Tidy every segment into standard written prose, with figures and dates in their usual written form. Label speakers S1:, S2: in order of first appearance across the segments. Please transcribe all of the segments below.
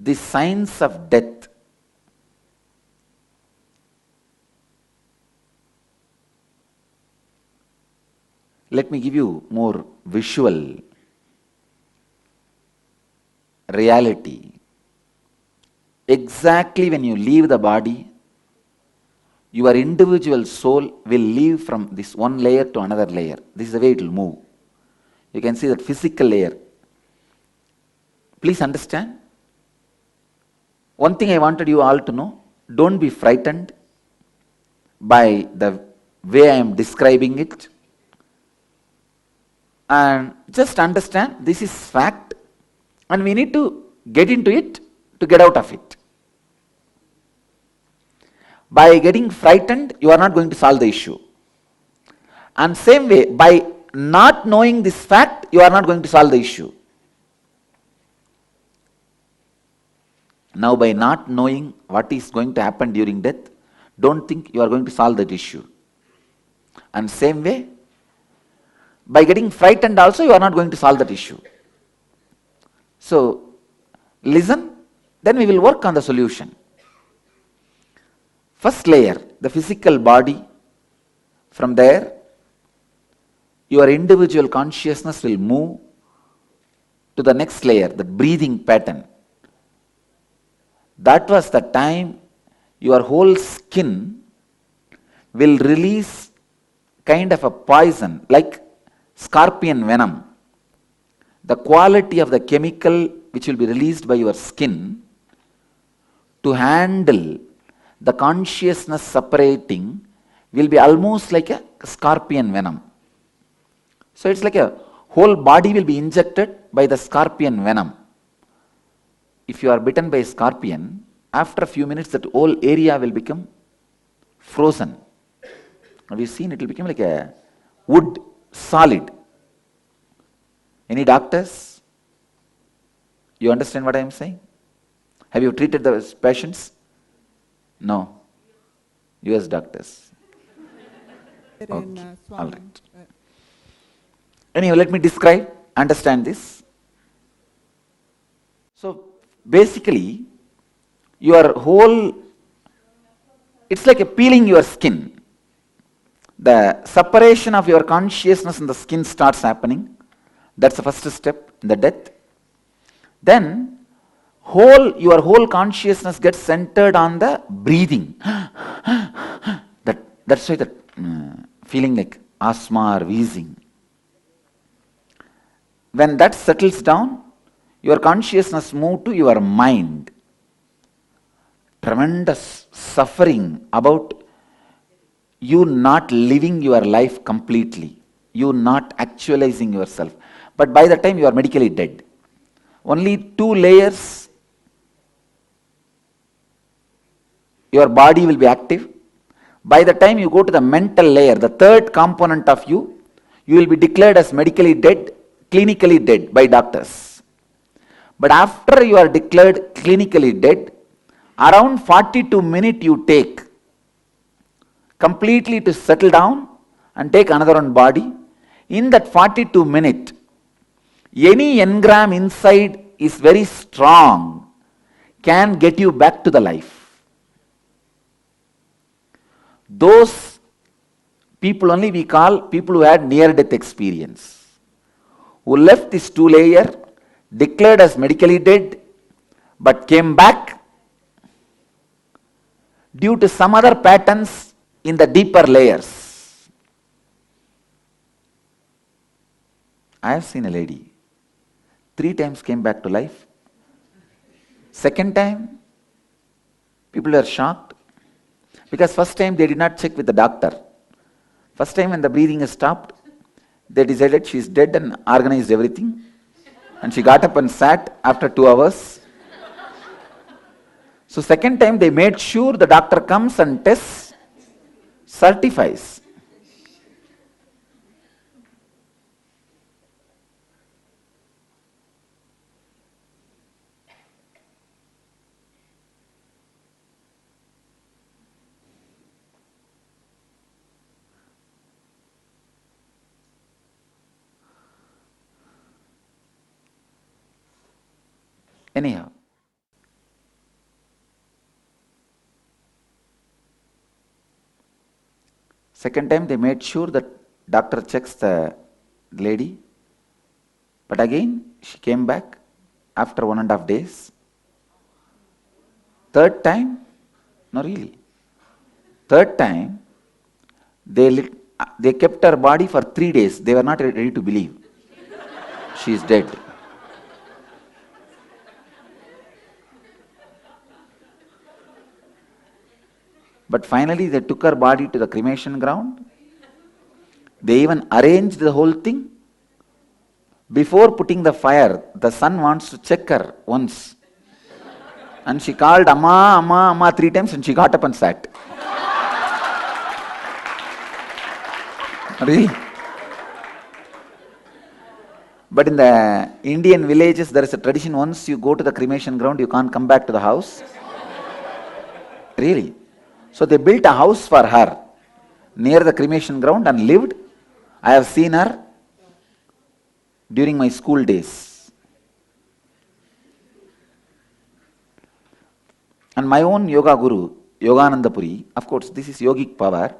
S1: the signs of death. Let me give you more visual reality. Exactly when you leave the body, your individual soul will leave from this one layer to another layer. This is the way it will move. You can see that physical layer. Please understand. One thing I wanted you all to know, don't be frightened by the way I am describing it. And just understand this is fact and we need to get into it to get out of it. By getting frightened, you are not going to solve the issue. And same way, by not knowing this fact, you are not going to solve the issue. Now, by not knowing what is going to happen during death, don't think you are going to solve that issue. And same way, by getting frightened also, you are not going to solve that issue. So, listen, then we will work on the solution. First layer, the physical body. From there, your individual consciousness will move to the next layer, the breathing pattern. That was the time your whole skin will release kind of a poison like scorpion venom. The quality of the chemical which will be released by your skin to handle the consciousness separating will be almost like a scorpion venom. So it's like a whole body will be injected by the scorpion venom. If you are bitten by a scorpion, after a few minutes that whole area will become frozen. Have you seen it will become like a wood, solid. Any doctors? You understand what I am saying? Have you treated the patients? No. US doctors. Okay. All right. Anyway, let me describe, understand this. So, basically, your whole, it's like a peeling your skin. The separation of your consciousness and the skin starts happening. That's the first step in the death. Then, your whole consciousness gets centered on the breathing. That's why that feeling like asthma or wheezing. When that settles down, your consciousness moves to your mind. Tremendous suffering about you not living your life completely, you not actualizing yourself. But by the time you are medically dead, only 2 layers, your body will be active. By the time you go to the mental layer, the third component of you, you will be declared as medically dead, clinically dead by doctors. But after you are declared clinically dead, around 42 minutes you take completely to settle down and take another one body. In that 42 minutes, any engram inside is very strong, can get you back to the life. Those people only we call people who had near-death experience, who left this 2 layer, declared as medically dead, but came back due to some other patterns in the deeper layers. I have seen a lady, 3 times came back to life. Second time, people were shocked because first time they did not check with the doctor. First time when the breathing has stopped, they decided she is dead and organized everything. And she got up and sat after 2 hours. So second time they made sure the doctor comes and tests, certifies. Anyhow, Second time they made sure that doctor checks the lady. But again, she came back after 1.5 days. Third time, no really. Third time, they kept her body for 3 days. They were not ready to believe. She is dead. But finally, they took her body to the cremation ground. They even arranged the whole thing. Before putting the fire, the son wants to check her once. And she called Amma, Amma, Amma 3 times and she got up and sat. Really? But in the Indian villages, there is a tradition, once you go to the cremation ground, you can't come back to the house. Really? So they built a house for her near the cremation ground and lived. I have seen her during my school days. And my own yoga guru, Yogananda Puri, of course, this is yogic power,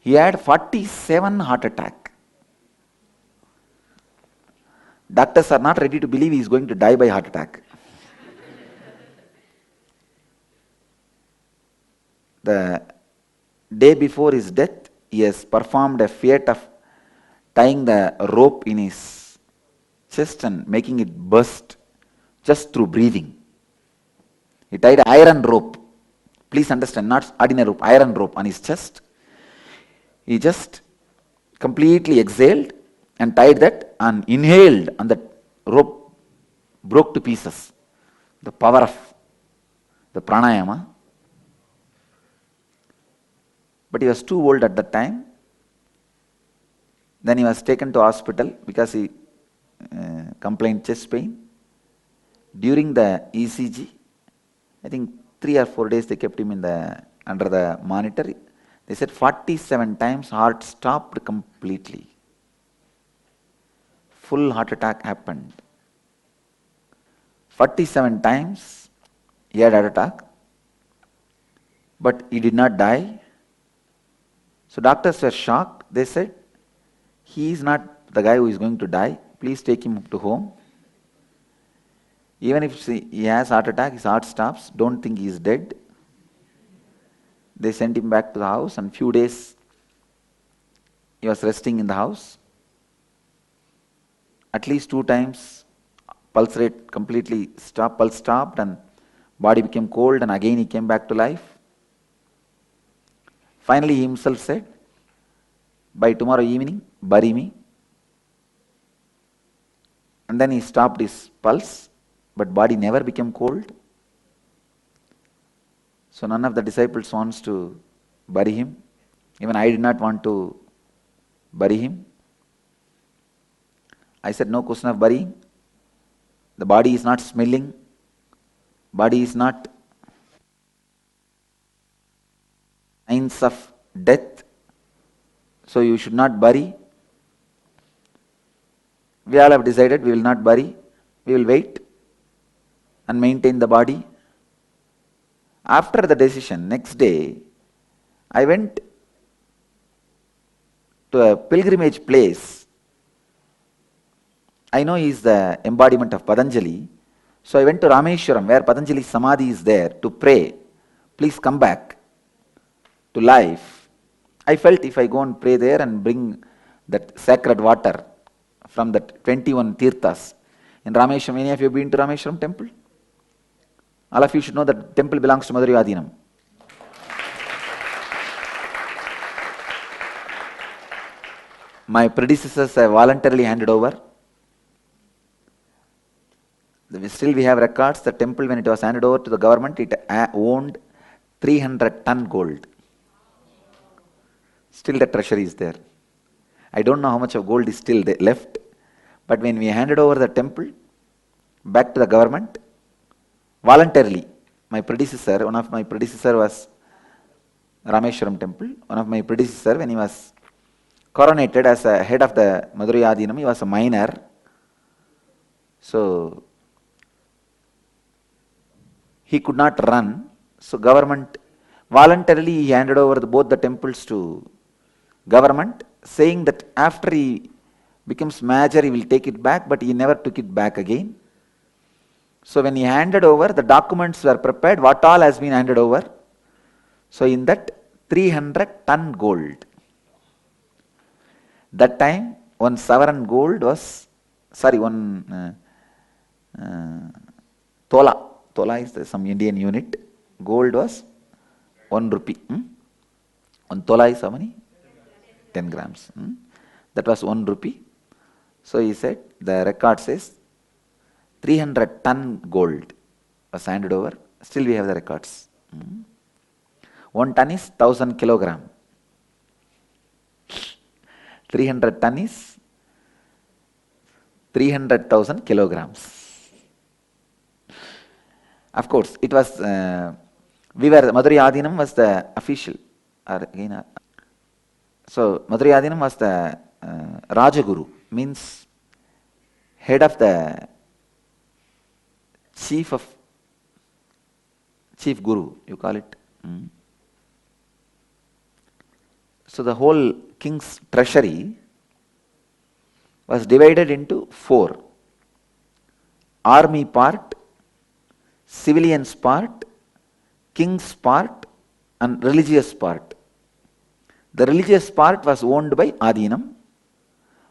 S1: he had 47 heart attack. Doctors are not ready to believe he is going to die by heart attack. The day before his death, he has performed a feat of tying the rope in his chest and making it burst just through breathing. He tied an iron rope. Please understand, not ordinary rope, iron rope on his chest. He just completely exhaled and tied that and inhaled, and that rope broke to pieces. The power of the pranayama. But he was too old at that time. Then he was taken to hospital because he complained chest pain. During the ECG, I think 3 or 4 days they kept him under the monitor. They said 47 times heart stopped completely. Full heart attack happened. 47 times he had heart attack, but he did not die. So doctors were shocked. They said, he is not the guy who is going to die. Please take him to home. Even if he has heart attack, his heart stops. Don't think he is dead. They sent him back to the house, and few days he was resting in the house. At least 2 times pulse rate completely stopped, pulse stopped and body became cold, and again he came back to life. Finally he himself said, by tomorrow evening, bury me. And then he stopped his pulse, but body never became cold. So none of the disciples wants to bury him. Even I did not want to bury him. I said, no question of burying. The body is not smelling. Body is not signs of death. So you should not bury. We all have decided we will not bury. We will wait and maintain the body. After the decision, next day, I went to a pilgrimage place. I know he is the embodiment of Patanjali. So I went to Rameshwaram, where Patanjali's Samadhi is there, to pray. Please come back to life. I felt if I go and pray there and bring that sacred water from that 21 tirthas in Rameshwaram. Any of you have been to Rameshwaram temple? All of you should know that temple belongs to Madurai Adinam. My predecessors have voluntarily handed over. Still we have records. The temple, when it was handed over to the government, it owned 300 ton gold. Still the treasury is there. I don't know how much of gold is still left. But when we handed over the temple back to the government, voluntarily, my predecessor, one of my predecessor was Rameshwaram temple. One of my predecessor, when he was coronated as a head of the Madurai Adinam, he was a minor. So he could not run. So government voluntarily he handed over both the temples to government, saying that after he becomes major, he will take it back, but he never took it back again. So when he handed over, the documents were prepared, what all has been handed over. So in that 300-ton gold. That time, one sovereign gold was, one tola. Tola is some Indian unit. Gold was 1 rupee. 1 tola is how many? 10 grams. That was 1 rupee. So he said, the record says 300-ton gold was handed over. Still we have the records. 1 ton is 1000 kilogram. 300 ton is 300,000 kilograms. Of course, it was, Madurai Adinam was the official. So, Madurai Adinam was the Rajaguru, means head of the chief guru, you call it. So, the whole king's treasury was divided into 4. Army part, civilians part, king's part, and religious part. The religious part was owned by Adinam.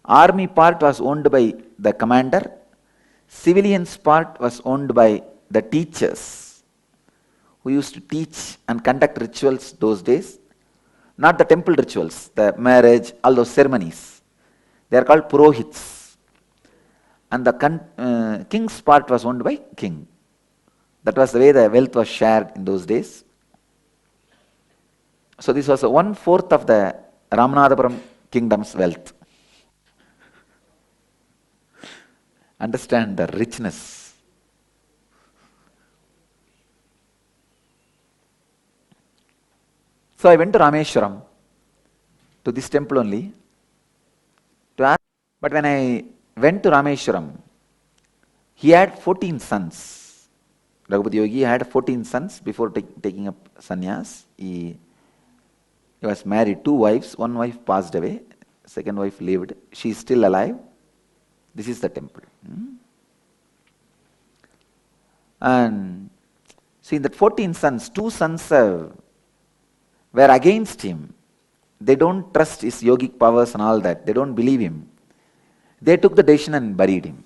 S1: Army part was owned by the commander. Civilians part was owned by the teachers who used to teach and conduct rituals those days. Not the temple rituals, the marriage, all those ceremonies. They are called purohits. And the king's part was owned by king. That was the way the wealth was shared in those days. So this was 1/4 of the Ramanathapuram kingdom's wealth. Understand the richness. So I went to Rameshwaram, to this temple only, to ask. But when I went to Rameshwaram, he had 14 sons. Raghupati Yogi had 14 sons before taking up sannyas. He was married, 2 wives. One wife passed away, second wife lived. She is still alive. This is the temple. And see, in that 14 sons, 2 sons were against him. They don't trust his yogic powers and all that. They don't believe him. They took the decision and buried him.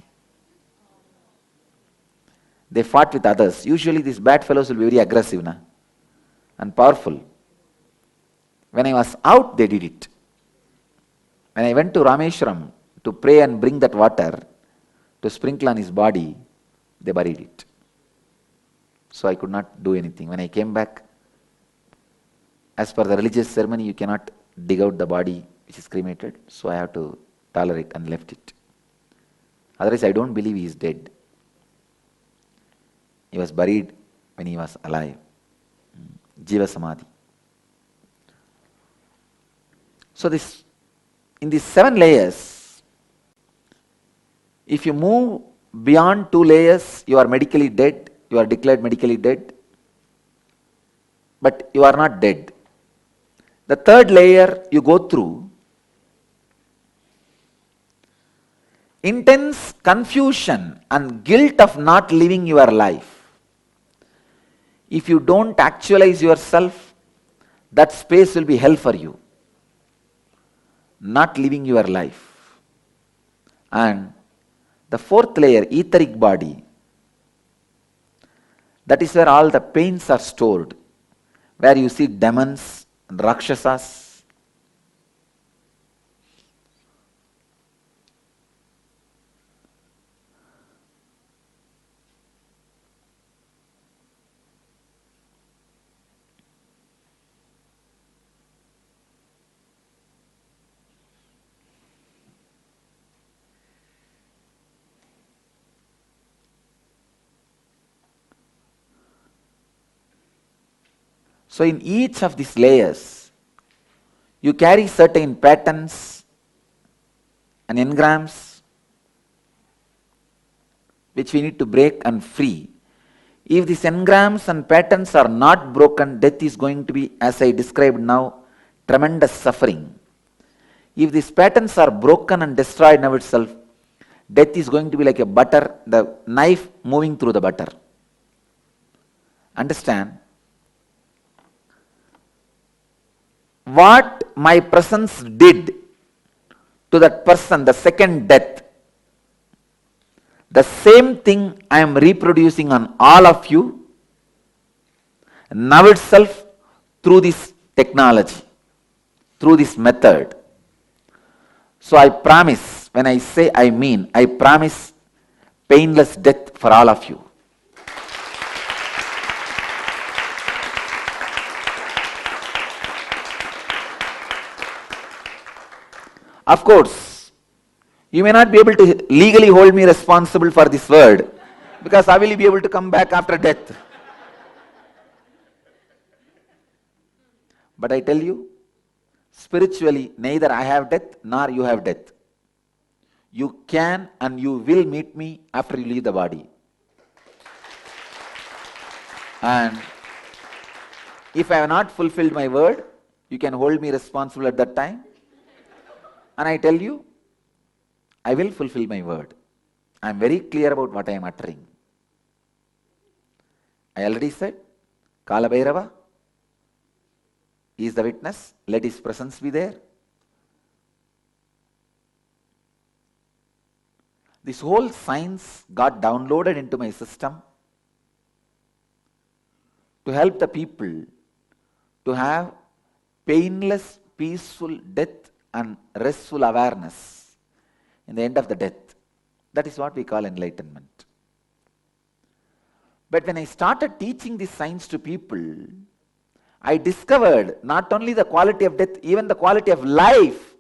S1: They fought with others. Usually these bad fellows will be very aggressive and powerful. When I was out, they did it. When I went to Rameshwaram to pray and bring that water to sprinkle on his body, they buried it. So I could not do anything. When I came back, as per the religious ceremony, you cannot dig out the body which is cremated. So I have to tolerate and left it. Otherwise, I don't believe he is dead. He was buried when he was alive. Jiva Samadhi. So in these 7 layers, if you move beyond 2 layers, you are medically dead. You are declared medically dead. But you are not dead. The 3rd layer you go through, intense confusion and guilt of not living your life. If you don't actualize yourself, that space will be hell for you. Not living your life. And the 4th layer, etheric body, that is where all the pains are stored, where you see demons and rakshasas. So in each of these layers, you carry certain patterns and engrams which we need to break and free. If these engrams and patterns are not broken, death is going to be, as I described now, tremendous suffering. If these patterns are broken and destroyed now itself, death is going to be like a butter, the knife moving through the butter. Understand? What my presence did to that person, the second death, the same thing I am reproducing on all of you now itself through this technology, through this method. So I promise, when I say I mean, I promise painless death for all of you. Of course, you may not be able to legally hold me responsible for this word, because I will be able to come back after death. But I tell you, spiritually, neither I have death nor you have death. You can and you will meet me after you leave the body. And if I have not fulfilled my word, you can hold me responsible at that time. And I tell you, I will fulfill my word. I am very clear about what I am uttering. I already said, Kala Bhairava is the witness, let his presence be there. This whole science got downloaded into my system to help the people to have painless, peaceful death and restful awareness in the end of the death. That is what we call enlightenment. But when I started teaching this science to people, I discovered not only the quality of death, even the quality of life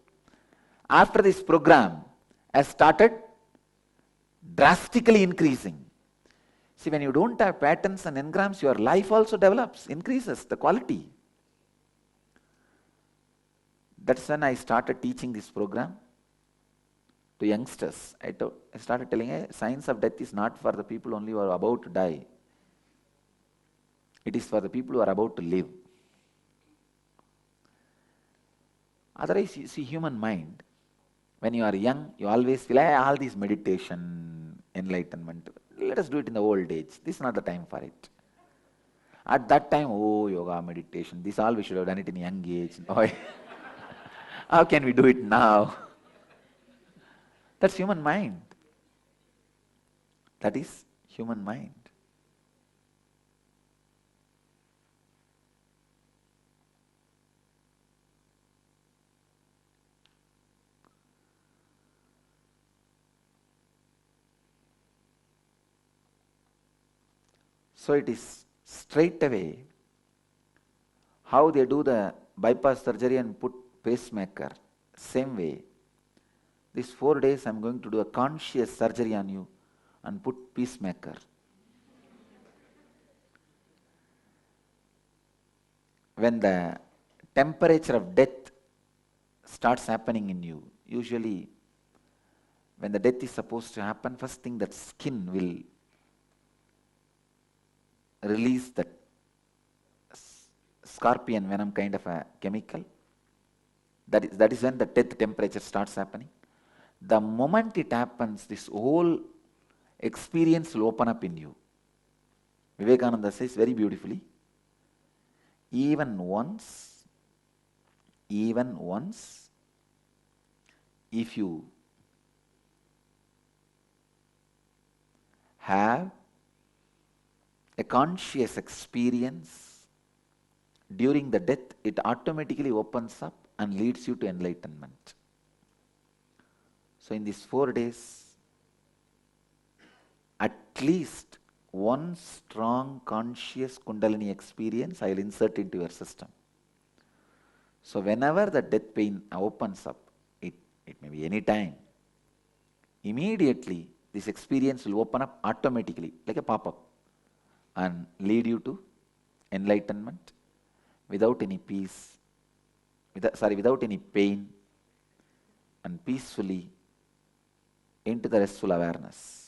S1: after this program has started drastically increasing. See, when you don't have patterns and engrams, your life also develops, increases the quality. That's when I started teaching this program to youngsters. I started telling, hey, science of death is not for the people only who are about to die. It is for the people who are about to live. Otherwise, you see, human mind, when you are young, you always feel, hey, all this meditation, enlightenment, let us do it in the old age. This is not the time for it. At that time, oh, yoga, meditation, this all we should have done it in young age. How can we do it now? That's human mind. That is human mind. So it is straight away how they do the bypass surgery and put pacemaker. Same way. These 4 days I am going to do a conscious surgery on you and put pacemaker. When the temperature of death starts happening in you, usually when the death is supposed to happen, first thing that skin will release that scorpion venom kind of a chemical. That is when the death temperature starts happening. The moment it happens, this whole experience will open up in you. Vivekananda says very beautifully, even once, if you have a conscious experience during the death, it automatically opens up and leads you to enlightenment. So in these 4 days, at least one strong conscious Kundalini experience I will insert into your system. So whenever the death pain opens up, it may be any time, immediately this experience will open up automatically like a pop-up and lead you to enlightenment without any peace, without any pain, and peacefully into the restful awareness.